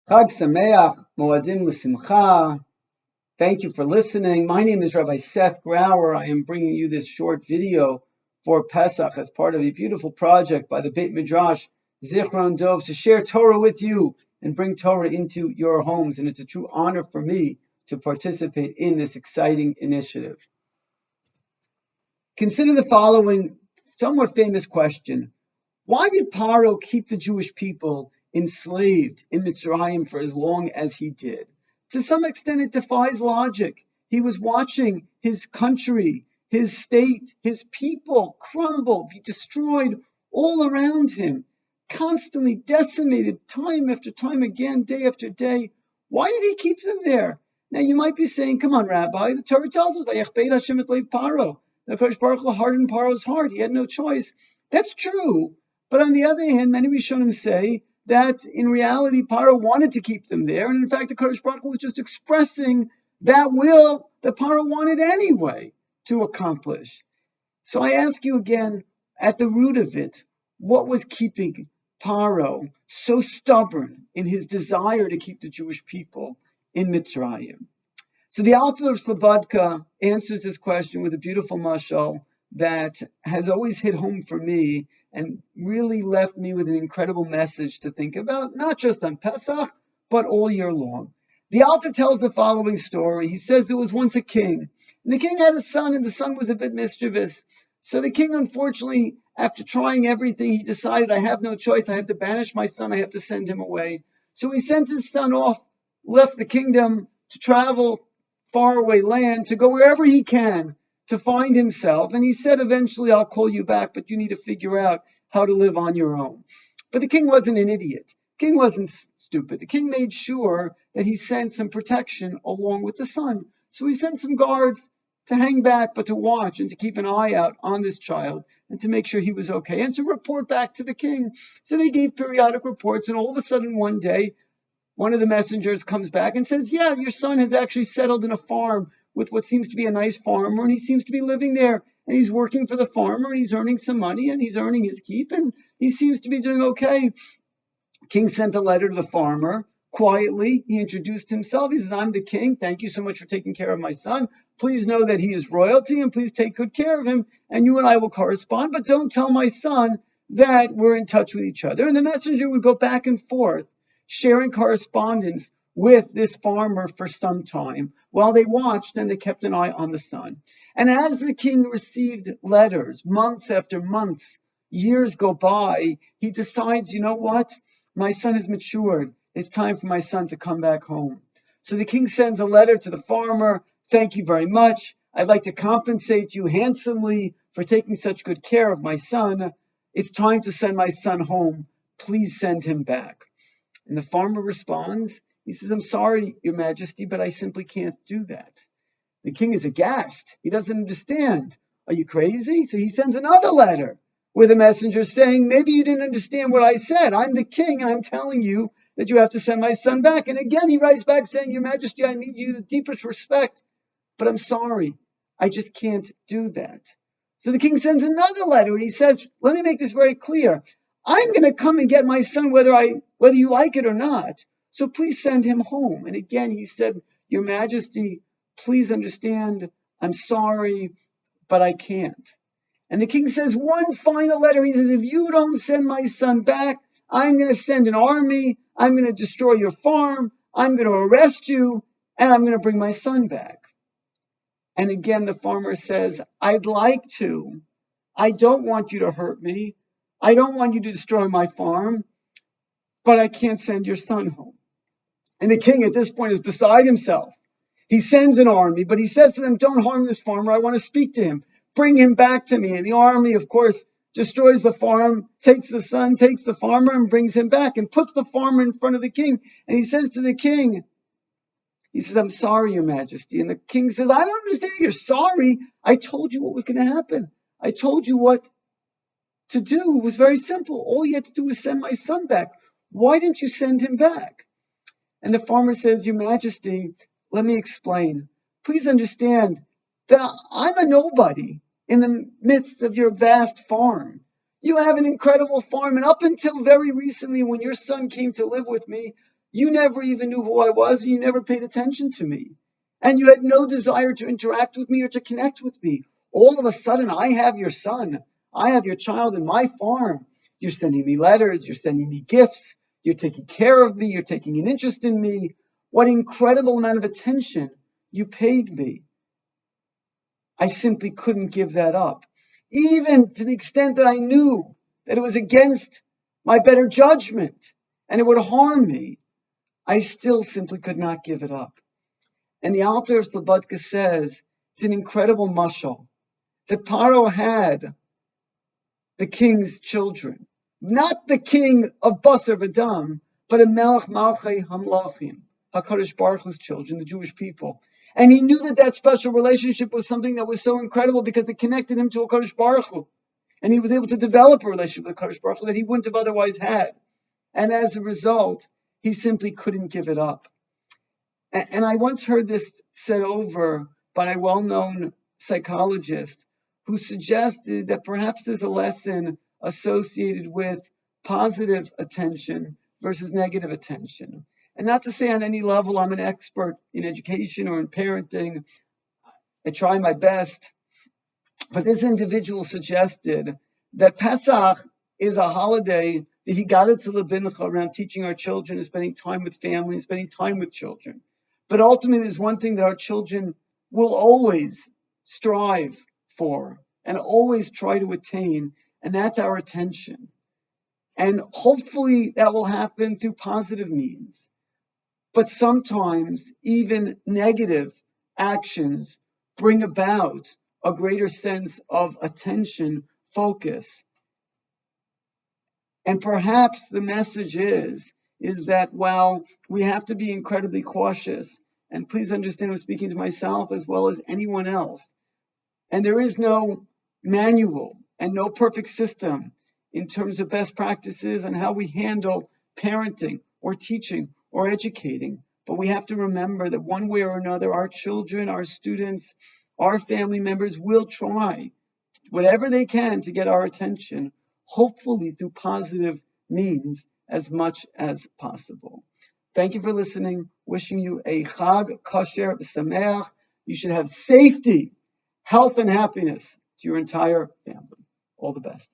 Chag Sameach, Moadim L'Simcha. Thank you for listening. My name is Rabbi Seth Grauer. I am bringing you this short video for Pesach as part of a beautiful project by the Beit Midrash Zichron Dov to share Torah with you and bring Torah into your homes. And it's a true honor for me to participate in this exciting initiative. Consider the following somewhat famous question. Why did Paro keep the Jewish people enslaved in Mitzrayim for as long as he did? To some extent, it defies logic. He was watching his country, his state, his people crumble, be destroyed all around him, constantly decimated time after time again, day after day. Why did he keep them there? Now, you might be saying, come on, Rabbi, the Torah tells us, Paro. The Kodesh Baruch Hu hardened Paro's heart. He had no choice. That's true. But on the other hand, many Rishonim say that in reality, Paro wanted to keep them there. And in fact, the Kodesh Baruch Hu was just expressing that will that Paro wanted anyway to accomplish. So I ask you again, at the root of it, what was keeping Paro so stubborn in his desire to keep the Jewish people in Mitzrayim? So the author of Slobodka answers this question with a beautiful mashal that has always hit home for me and really left me with an incredible message to think about, not just on Pesach, but all year long. The author tells the following story. He says there was once a king, and the king had a son, and the son was a bit mischievous. So the king, unfortunately, after trying everything, he decided, I have no choice. I have to banish my son. I have to send him away. So he sent his son off, left the kingdom to travel faraway land, to go wherever he can to find himself. And he said, eventually, I'll call you back, but you need to figure out how to live on your own. But the king wasn't an idiot. The king wasn't stupid. The king made sure that he sent some protection along with the son. So he sent some guards to hang back, but to watch and to keep an eye out on this child and to make sure he was okay and to report back to the king. So they gave periodic reports, and all of a sudden one day, one of the messengers comes back and says, yeah, your son has actually settled in a farm with what seems to be a nice farmer, and he seems to be living there, and he's working for the farmer, and he's earning some money, and he's earning his keep, and he seems to be doing okay. King sent a letter to the farmer. Quietly, he introduced himself. He says, I'm the king. Thank you so much for taking care of my son. Please know that he is royalty, and please take good care of him, and you and I will correspond, but don't tell my son that we're in touch with each other. And the messenger would go back and forth, sharing correspondence with this farmer for some time while they watched and they kept an eye on the son. And as the king received letters, months after months, years go by, he decides, you know what? My son has matured. It's time for my son to come back home. So the king sends a letter to the farmer. Thank you very much. I'd like to compensate you handsomely for taking such good care of my son. It's time to send my son home. Please send him back. And the farmer responds, he says, I'm sorry, Your Majesty, but I simply can't do that. The king is aghast. He doesn't understand. Are you crazy? So he sends another letter with a messenger saying, maybe you didn't understand what I said. I'm the king, and I'm telling you that you have to send my son back. And again, he writes back saying, Your Majesty, I mean you the deepest respect, but I'm sorry. I just can't do that. So the king sends another letter, and he says, let me make this very clear. I'm going to come and get my son whether you like it or not. So please send him home. And again, he said, Your Majesty, please understand, I'm sorry, but I can't. And the king says one final letter. He says, if you don't send my son back, I'm going to send an army. I'm going to destroy your farm. I'm going to arrest you, and I'm going to bring my son back. And again, the farmer says, I'd like to. I don't want you to hurt me. I don't want you to destroy my farm, but I can't send your son home. And the king at this point is beside himself. He sends an army, but he says to them, don't harm this farmer. I want to speak to him. Bring him back to me. And the army, of course, destroys the farm, takes the son, takes the farmer, and brings him back and puts the farmer in front of the king. And he says to the king, he says, I'm sorry, Your Majesty. And the king says, I don't understand. You're sorry. I told you what was going to happen. I told you what to do. It was very simple. All you had to do was send my son back. Why didn't you send him back? And the farmer says, Your Majesty, let me explain. Please understand that I'm a nobody in the midst of your vast farm. You have an incredible farm, and up until very recently, when your son came to live with me, You never even knew who I was, and you never paid attention to me. And you had no desire to interact with me or to connect with me. All of a sudden, I have your son. I have your child in my farm. You're sending me letters. You're sending me gifts. You're taking care of me. You're taking an interest in me. What incredible amount of attention you paid me. I simply couldn't give that up. Even to the extent that I knew that it was against my better judgment and it would harm me, I still simply could not give it up. And the Alter of Slobodka says it's an incredible mashal that Paro had the king's children, not the king of Basar V'Dam, but a Melech Malchei Hamlachim, HaKadosh Baruch Hu's children, the Jewish people. And he knew that that special relationship was something that was so incredible because it connected him to HaKadosh Baruch Hu. And he was able to develop a relationship with HaKadosh Baruch Hu that he wouldn't have otherwise had. And as a result, he simply couldn't give it up. And I once heard this said over by a well-known psychologist who suggested that perhaps there's a lesson associated with positive attention versus negative attention. And not to say on any level I'm an expert in education or in parenting. I try my best. But this individual suggested that Pesach is a holiday that he got it to the bincha around teaching our children and spending time with family and spending time with children. But ultimately, there's one thing that our children will always strive for and always try to attain, and that's our attention. And hopefully that will happen through positive means. But sometimes even negative actions bring about a greater sense of attention, focus. And perhaps the message is that while we have to be incredibly cautious, and please understand I'm speaking to myself as well as anyone else, and there is no manual and no perfect system in terms of best practices and how we handle parenting or teaching or educating, but we have to remember that one way or another, our children, our students, our family members will try whatever they can to get our attention, hopefully through positive means as much as possible. Thank you for listening. Wishing you a Chag Kasher B'Sameach. You should have safety, health, and happiness to your entire family. All the best.